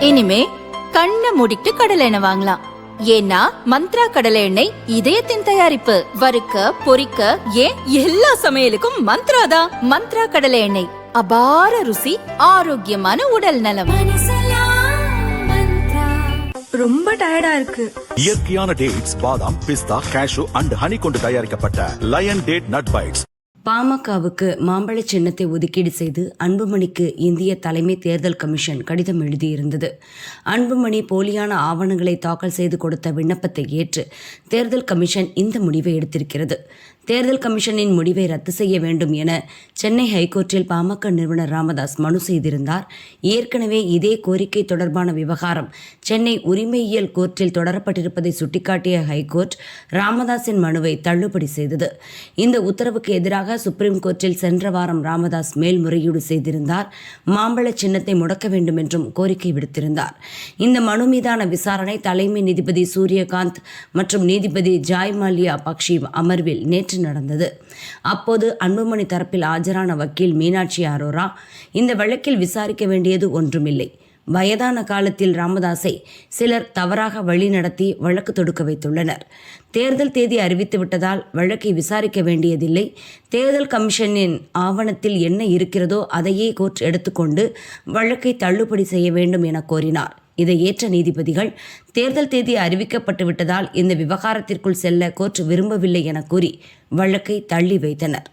இனிமே கண்ணை மூடிட்டு கடலை எண்ணெய் வாங்கலாம். ஏன்னா மந்த்ரா கடலை எண்ணெய் இதயத்தின் தயாரிப்பு. வறுக்க பொரிக்க ஏன் எல்லா சமையலுக்கும் மந்த்ரா தான். மந்த்ரா கடலை எண்ணெய், அபார ருசி, ஆரோக்கியமான உடல் நலம். ரொம்ப டயர்டா இருக்கு. இயற்கையான டேட்ஸ், பாதாம், பிஸ்தா, கேஷு அண்ட் ஹனி கொண்டு தயாரிக்கப்பட்ட லயன் டேட் நட் பைட்ஸ். பாமகவுக்கு மாம்பழ சின்னத்தை ஒதுக்கீடு செய்து அன்புமணிக்கு இந்திய தலைமை தேர்தல் கமிஷன் கடிதம் எழுதியிருந்தது. அன்புமணி போலியான ஆவணங்களை தாக்கல் செய்து கொடுத்த விண்ணப்பத்தை ஏற்று தேர்தல் கமிஷன் இந்த முடிவை எடுத்திருக்கிறது. தேர்தல் கமிஷனின் முடிவை ரத்து செய்ய வேண்டும் என சென்னை ஹைகோர்ட்டில் பாமக நிறுவனர் ராமதாஸ் மனு செய்திருந்தார். ஏற்கனவே இதே கோரிக்கை தொடர்பான விவகாரம் சென்னை உரிமையியல் கோர்ட்டில் தொடரப்பட்டிருப்பதை சுட்டிக்காட்டிய ஹைகோர்ட் ராமதாஸின் மனுவை தள்ளுபடி செய்தது. இந்த உத்தரவுக்கு எதிராக சுப்ரீம் கோர்ட்டில் சென்ற வாரம் ராமதாஸ் மேல்முறையீடு செய்திருந்தார். மாம்பழ சின்னத்தை முடக்க வேண்டும் என்றும் கோரிக்கை விடுத்திருந்தார். இந்த மனு மீதான விசாரணை தலைமை நீதிபதி சூரியகாந்த் மற்றும் நீதிபதி ஜாய் மல்யா பக்ஷி அமர்வில் நேற்று நடந்தது. அப்போது அன்புமணி தரப்பில் ஆஜரான வக்கீல் மீனாட்சி அரோரா, இந்த வழக்கில் விசாரிக்க வேண்டியது ஒன்றுமில்லை. வயதான காலத்தில் ராமதாஸை சிலர் தவறாக வழிநடத்தி வழக்கு தொடுக்க வைத்துள்ளனர். தேர்தல் தேதி அறிவித்து விட்டதால் வழக்கை விசாரிக்க வேண்டியதில்லை. தேர்தல் கமிஷனின் ஆவணத்தில் என்ன இருக்கிறதோ அதையே கோர்ட் எடுத்துக்கொண்டு வழக்கை தள்ளுபடி செய்ய வேண்டும் என கோரினார். இதை ஏற்ற நீதிபதிகள் தேர்தல் தேதி அறிவிக்கப்பட்டு விட்டதால் இந்த விவகாரத்திற்குள் செல்ல கோர்ட் விரும்பவில்லை என கூறி வழக்கை தள்ளி வைத்தனர்.